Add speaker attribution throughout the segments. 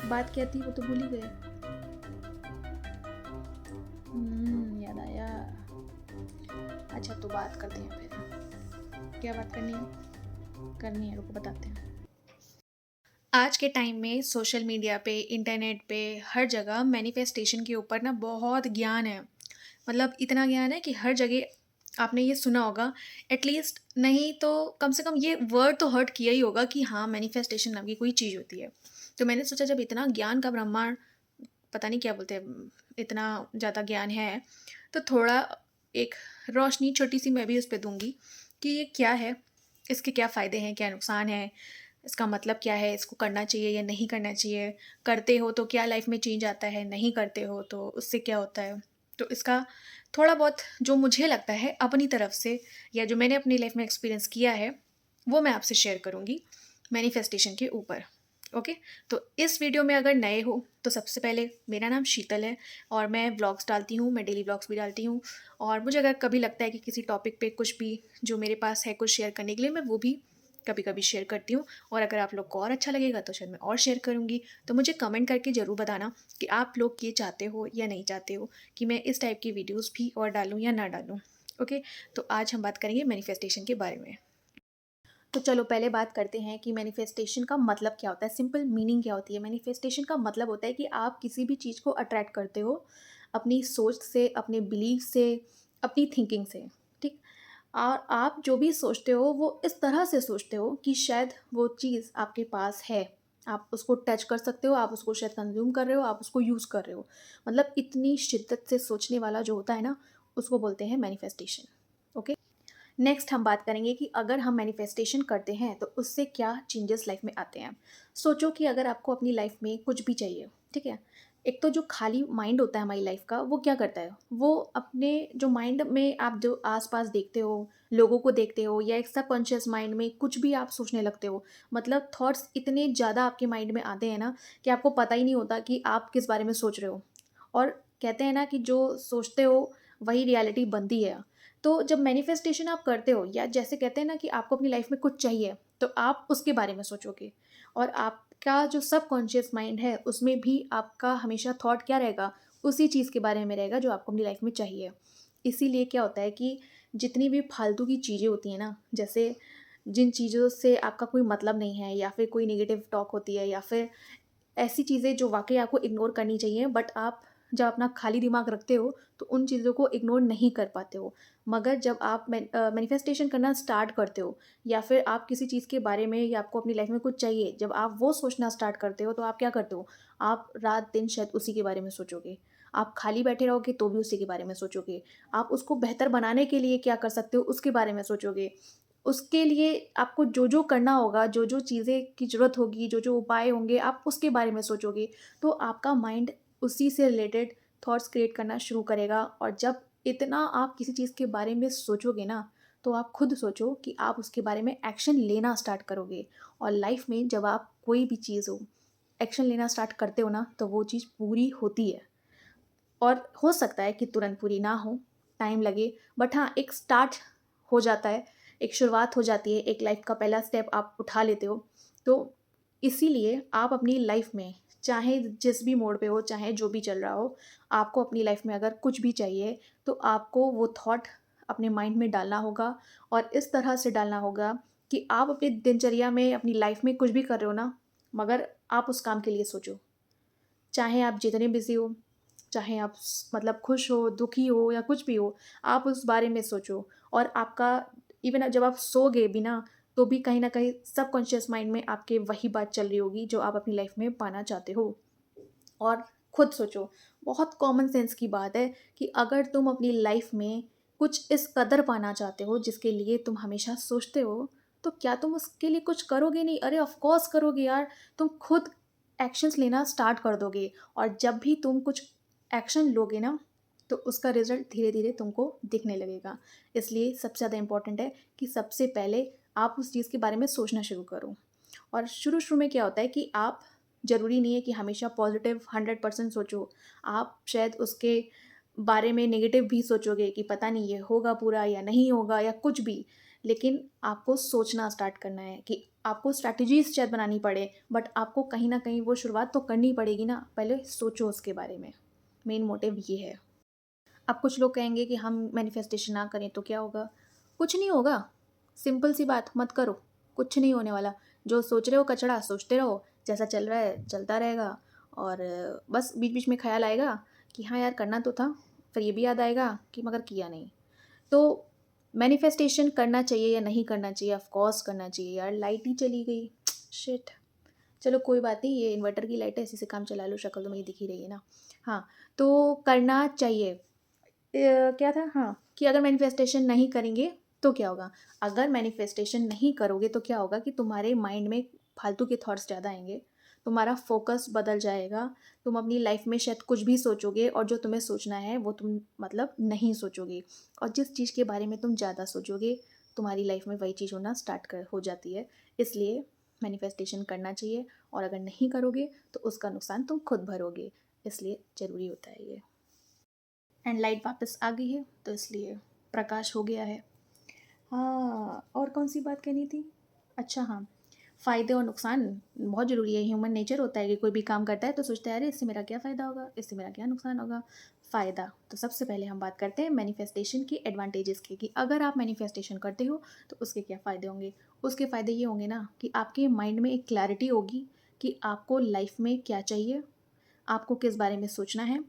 Speaker 1: बात क्या थी वो तो भूल ही गए। याद आया। अच्छा तो बात करते हैं फिर। क्या बात करनी है? करनी है, रुको बताते हैं। आज के टाइम में सोशल मीडिया पे, इंटरनेट पे, हर जगह मैनिफेस्टेशन के ऊपर ना बहुत ज्ञान है। मतलब इतना ज्ञान है कि हर जगह आपने ये सुना होगा। एटलीस्ट नहीं तो कम से कम ये वर्ड तो हर्ट किया ही होगा कि हाँ, मैनिफेस्टेशन नाम की कोई चीज़ होती है। तो मैंने सोचा जब इतना ज्ञान का ब्रह्मांड, पता नहीं क्या बोलते हैं, इतना ज़्यादा ज्ञान है, तो थोड़ा एक रोशनी छोटी-सी मैं भी उस पे दूँगी कि ये क्या है, इसके क्या फ़ायदे हैं, क्या नुकसान है, इसका मतलब क्या है, इसको करना चाहिए या नहीं करना चाहिए, करते हो तो क्या लाइफ़ में चेंज आता है, नहीं करते हो तो उससे क्या होता है। तो इसका थोड़ा बहुत जो मुझे लगता है अपनी तरफ से या जो मैंने अपनी लाइफ़ में एक्सपीरियंस किया है, वो मैं आपसे शेयर करूँगी मैनिफेस्टेशन के ऊपर। ओके? तो इस वीडियो में अगर नए हो तो सबसे पहले मेरा नाम शीतल है और मैं व्लॉग्स डालती हूँ, मैं डेली व्लॉग्स भी डालती हूँ। और मुझे अगर कभी लगता है कि किसी टॉपिक पे कुछ भी जो मेरे पास है कुछ शेयर करने के लिए, मैं वो भी कभी-कभी शेयर करती हूँ। और अगर आप लोग को और अच्छा लगेगा तो शायद मैं और शेयर करूँगी। तो मुझे कमेंट करके ज़रूर बताना कि आप लोग ये चाहते हो या नहीं चाहते हो कि मैं इस टाइप की वीडियोज़ भी और डालूँ या ना डालूँ। ओके? तो आज हम बात करेंगे मैनिफेस्टेशन के बारे में। तो चलो पहले बात करते हैं कि मैनिफेस्टेशन का मतलब क्या होता है, सिंपल मीनिंग क्या होती है। मैनिफेस्टेशन का मतलब होता है कि आप किसी भी चीज़ को अट्रैक्ट करते हो अपनी सोच से, अपने बिलीफ से, अपनी थिंकिंग से, ठीक। और आप जो भी सोचते हो वो इस तरह से सोचते हो कि शायद वो चीज़ आपके पास है, आप उसको टच कर सकते हो, आप उसको शायद कंज्यूम कर रहे हो, आप उसको यूज़ कर रहे हो। मतलब इतनी शिद्दत से सोचने वाला जो होता है ना, उसको बोलते हैं मैनिफेस्टेशन। ओके। नेक्स्ट हम बात करेंगे कि अगर हम मैनिफेस्टेशन करते हैं तो उससे क्या चेंजेस लाइफ में आते हैं। सोचो कि अगर आपको अपनी लाइफ में कुछ भी चाहिए, ठीक है। एक तो जो खाली माइंड होता है हमारी लाइफ का, वो क्या करता है, वो अपने जो माइंड में आप जो आसपास देखते हो, लोगों को देखते हो, या एक सबकॉन्शियस माइंड में कुछ भी आप सोचने लगते हो। मतलब थॉट्स इतने ज़्यादा आपके माइंड में आते हैं ना कि आपको पता ही नहीं होता कि आप किस बारे में सोच रहे हो। और कहते हैं ना कि जो सोचते हो वही रियलिटी बनती है। तो जब मैनिफेस्टेशन आप करते हो, या जैसे कहते हैं ना कि आपको अपनी लाइफ में कुछ चाहिए, तो आप उसके बारे में सोचोगे। और आपका जो सबकॉन्शियस माइंड है उसमें भी आपका हमेशा थॉट क्या रहेगा, उसी चीज़ के बारे में रहेगा जो आपको अपनी लाइफ में चाहिए। इसीलिए क्या होता है कि जितनी भी फालतू की चीज़ें होती हैं ना, जैसे जिन चीज़ों से आपका कोई मतलब नहीं है, या फिर कोई नेगेटिव टॉक होती है, या फिर ऐसी चीज़ें जो वाक़ई आपको इग्नोर करनी चाहिए, बट आप जब अपना खाली दिमाग रखते हो तो उन चीज़ों को इग्नोर नहीं कर पाते हो। मगर जब आप मैनिफेस्टेशन करना स्टार्ट करते हो, या फिर आप किसी चीज़ के बारे में, या आपको अपनी लाइफ़ में कुछ चाहिए, जब आप वो सोचना स्टार्ट करते हो तो आप क्या करते हो? आप रात-दिन शायद उसी के बारे में सोचोगे। आप खाली बैठे रहोगे तो भी उसी के बारे में सोचोगे। आप उसको बेहतर बनाने के लिए क्या कर सकते हो उसके बारे में सोचोगे। उसके लिए आपको जो-जो करना होगा, जो-जो चीज़ें की ज़रूरत होगी, जो-जो उपाय होंगे, आप उसके बारे में सोचोगे। तो आपका माइंड उसी से रिलेटेड थॉट्स क्रिएट करना शुरू करेगा। और जब इतना आप किसी चीज़ के बारे में सोचोगे ना, तो आप खुद सोचो कि आप उसके बारे में एक्शन लेना स्टार्ट करोगे। और लाइफ़ में जब आप कोई भी चीज़ हो, एक्शन लेना स्टार्ट करते हो ना, तो वो चीज़ पूरी होती है। और हो सकता है कि तुरंत पूरी ना हो, टाइम लगे, बट हाँ, एक स्टार्ट हो जाता है, एक शुरुआत हो जाती है, एक लाइफ़ का पहला स्टेप आप उठा लेते हो। तो इसीलिए आप अपनी लाइफ़ में चाहे जिस भी मोड़ पे हो, चाहे जो भी चल रहा हो, आपको अपनी लाइफ़ में अगर कुछ भी चाहिए, तो आपको वो थॉट अपने माइंड में डालना होगा। और इस तरह से डालना होगा कि आप अपनी दिनचर्या में, अपनी लाइफ़ में कुछ भी कर रहे हो ना, मगर आप उस काम के लिए सोचो। चाहे आप जितने बिज़ी हो, चाहे आप मतलब खुश हो, दुखी हो, या कुछ भी हो, आप उस बारे में सोचो। और आपका इवन जब आप सोओगे भी ना, तो भी कहीं न कहीं सबकॉन्शियस माइंड में आपके वही बात चल रही होगी जो आप अपनी लाइफ़ में पाना चाहते हो। और खुद सोचो, बहुत कॉमन सेंस की बात है कि अगर तुम अपनी लाइफ़ में कुछ इस कदर पाना चाहते हो जिसके लिए तुम हमेशा सोचते हो, तो क्या तुम उसके लिए कुछ करोगे नहीं? अरे ऑफ़ कोर्स करोगे यार। तुम खुद एक्शंस लेना स्टार्ट कर दोगे। और जब भी तुम कुछ एक्शन लोगे ना, तो उसका रिज़ल्ट धीरे-धीरे तुमको दिखने लगेगा। इसलिए सबसे ज़्यादा इम्पोर्टेंट है कि सबसे पहले आप उस चीज़ के बारे में सोचना शुरू करो। और शुरू-शुरू में क्या होता है कि आप, ज़रूरी नहीं है कि हमेशा पॉज़िटिव 100% सोचो। आप शायद उसके बारे में नेगेटिव भी सोचोगे कि पता नहीं ये होगा पूरा या नहीं होगा, या कुछ भी। लेकिन आपको सोचना स्टार्ट करना है कि आपको स्ट्रैटेजीज़ शायद बनानी पड़े, बट आपको कहीं न कहीं वो शुरुआत तो करनी पड़ेगी ना, पहले सोचो उसके बारे में। मेन मोटिव ये है। अब कुछ लोग कहेंगे कि हम मैनिफेस्टेशन ना करें तो क्या होगा? कुछ नहीं होगा, सिंपल सी बात, मत करो, कुछ नहीं होने वाला। जो सोच रहे हो कचड़ा सोचते रहो, जैसा चल रहा है चलता रहेगा और बस बीच-बीच में ख़्याल आएगा कि हाँ यार करना तो था, फिर ये भी याद आएगा कि मगर किया नहीं। तो मैनिफेस्टेशन करना चाहिए या नहीं करना चाहिए? ऑफ़ कोर्स करना चाहिए यार, लाइट ही चली गई, शिट! चलो कोई बात नहीं, ये इन्वर्टर की लाइट है, इसी से काम चला लो, शक्ल तो मेरी दिख ही रही है ना। हाँ, तो करना चाहिए। क्या था? हाँ, कि अगर मैनिफेस्टेशन नहीं करेंगे तो क्या होगा? अगर मैनिफेस्टेशन नहीं करोगे तो क्या होगा कि तुम्हारे माइंड में फालतू के थॉट्स ज़्यादा आएँगे, तुम्हारा फ़ोकस बदल जाएगा, तुम अपनी लाइफ़ में शायद कुछ भी सोचोगे और जो तुम्हें सोचना है वो तुम मतलब नहीं सोचोगे और जिस चीज़ के बारे में तुम ज़्यादा सोचोगे, तुम्हारी लाइफ़ में वही चीज़ होना स्टार्ट कर हो जाती है। इसलिए मैनिफेस्टेशन करना चाहिए और अगर नहीं करोगे तो उसका नुकसान तुम खुद भरोगे, इसलिए ज़रूरी होता है ये। एंड लाइट वापस आ गई है तो इसलिए प्रकाश हो गया है। हाँ, और कौन-सी बात कहनी थी? अच्छा हाँ, फ़ायदे और नुकसान बहुत ज़रूरी है, ह्यूमन नेचर होता है कि कोई भी काम करता है तो सोचता है अरे! इससे मेरा क्या फ़ायदा होगा? इससे मेरा क्या नुकसान होगा? फ़ायदा, तो सबसे पहले हम बात करते हैं मैनिफेस्टेशन की एडवांटेजेस की कि अगर आप मैनिफेस्टेशन करते हो तो उसके क्या फ़ायदे होंगे? उसके फ़ायदे ये होंगे ना कि आपके माइंड में एक क्लैरिटी होगी कि आपको लाइफ़ में क्या चाहिए, आपको किस बारे में सोचना है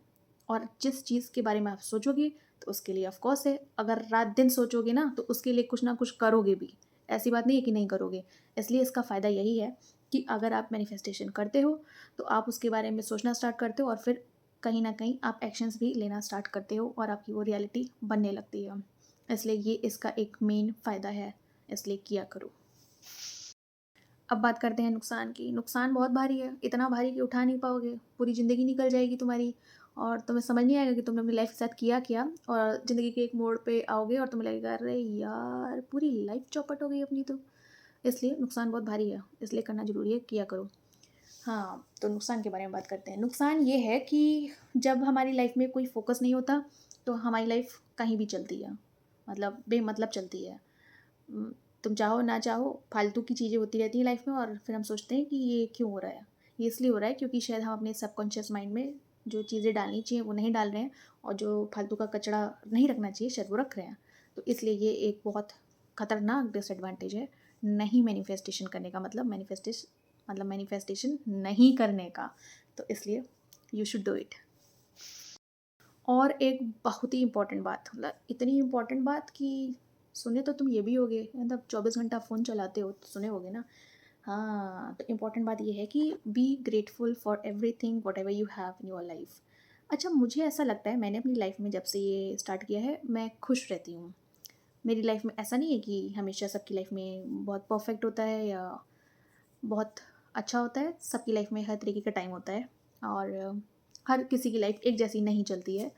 Speaker 1: और जिस चीज़ के बारे में आप सोचोगे तो उसके लिए ऑफ कोर्स है, अगर रात दिन सोचोगे ना तो उसके लिए कुछ ना कुछ करोगे भी, ऐसी बात नहीं है कि नहीं करोगे। इसलिए इसका फ़ायदा यही है कि अगर आप मैनिफेस्टेशन करते हो तो आप उसके बारे में सोचना स्टार्ट करते हो और फिर कहीं न कहीं आप एक्शंस भी लेना स्टार्ट करते हो और आपकी वो रियलिटी बनने लगती है। इसलिए ये इसका एक मेन फ़ायदा है, इसलिए किया करो। अब बात करते हैं नुकसान की। नुकसान बहुत भारी है, इतना भारी कि उठा नहीं पाओगे, पूरी ज़िंदगी निकल जाएगी तुम्हारी और तुम्हें समझ नहीं आएगा कि तुमने अपनी लाइफ़ के साथ किया क्या और ज़िंदगी के एक मोड़ पे आओगे और तुम्हें लगेगा अरे यार! पूरी लाइफ़ चौपट हो गई अपनी तो। इसलिए नुकसान बहुत भारी है, इसलिए करना ज़रूरी है, किया करो। हाँ, तो नुकसान के बारे में बात करते हैं। नुकसान ये है कि जब हमारी लाइफ़ में कोई फ़ोकस नहीं होता, तो हमारी लाइफ़ कहीं भी चलती है, मतलब बेमतलब चलती है। उम, तुम चाहो ना चाहो फालतू की चीज़ें होती रहती हैं लाइफ में और फिर हम सोचते हैं कि ये क्यों हो रहा है? ये इसलिए हो रहा है क्योंकि शायद हम अपने सबकॉन्शियस माइंड में जो चीज़ें डालनी चाहिए वो नहीं डाल रहे हैं और जो फालतू का कचरा नहीं रखना चाहिए शायद वो रख रहे हैं। तो इसलिए ये एक बहुत खतरनाक डिसएडवांटेज है, नहीं मैनिफेस्टेशन करने का मतलब मैनिफेस्टेशन नहीं करने का। तो इसलिए यू शुड डू इट। और एक बहुत ही इम्पोर्टेंट बात, मतलब इतनी इम्पोर्टेंट बात कि सुने तो तुम ये भी होगे, मतलब 24 घंटा फ़ोन चलाते हो तो सुने होगे ना। हाँ, तो इम्पोर्टेंट बात ये है कि B grateful for everything whatever you have in your life. अच्छा, मुझे ऐसा लगता है मैंने अपनी लाइफ में जब से ये स्टार्ट किया है मैं खुश रहती हूँ। मेरी लाइफ में ऐसा नहीं है कि हमेशा सबकी लाइफ में बहुत परफेक्ट होता है या बहुत अच्छा होता है। सबकी लाइफ में हर तरीके का टाइम होता है और हर किसी की लाइफ एक जैसी नहीं चलती है।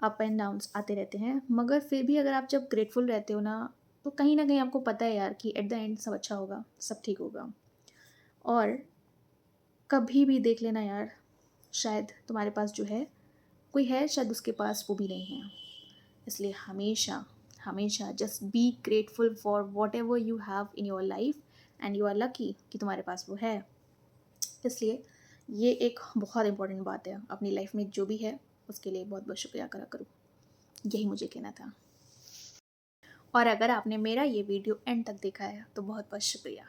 Speaker 1: अप एंड डाउन्स आते रहते हैं, मगर फिर भी अगर आप जब ग्रेटफुल रहते हो ना, तो कहीं न कहीं आपको पता है यार कि एट द एंड सब अच्छा होगा, सब ठीक होगा। और कभी भी देख लेना यार, शायद तुम्हारे पास जो है, कोई है शायद उसके पास वो भी नहीं है। इसलिए हमेशा, हमेशा just be grateful for whatever you have in your life and you are lucky कि तुम्हारे पास वो है। इसलिए ये एक बहुत इम्पोर्टेंट बात है, अपनी लाइफ में जो भी है, उसके लिए बहुत-बहुत शुक्रिया करा करो। यही मुझे कहना था। और अगर आपने मेरा ये वीडियो एंड तक देखा है तो बहुत बहुत शुक्रिया,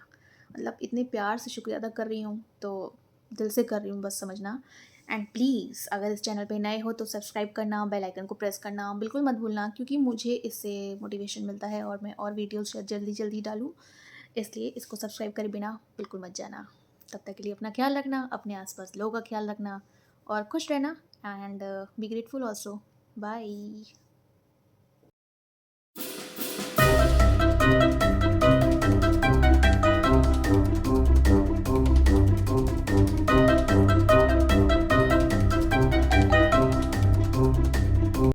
Speaker 1: मतलब इतने प्यार से शुक्रिया अदा कर रही हूँ तो दिल से कर रही हूँ, बस समझना। एंड प्लीज़ अगर इस चैनल पे नए हो तो सब्सक्राइब करना, बेल आइकन को प्रेस करना बिल्कुल मत भूलना, क्योंकि मुझे इससे मोटिवेशन मिलता है और मैं और वीडियोस जल्दी जल्दी डालूँ। इसलिए इसको सब्सक्राइब करे बिना बिल्कुल मत जाना। तब तक के लिए अपना ख्याल रखना, अपने आसपास लोगों का ख्याल रखना और खुश रहना। And be grateful also. Bye.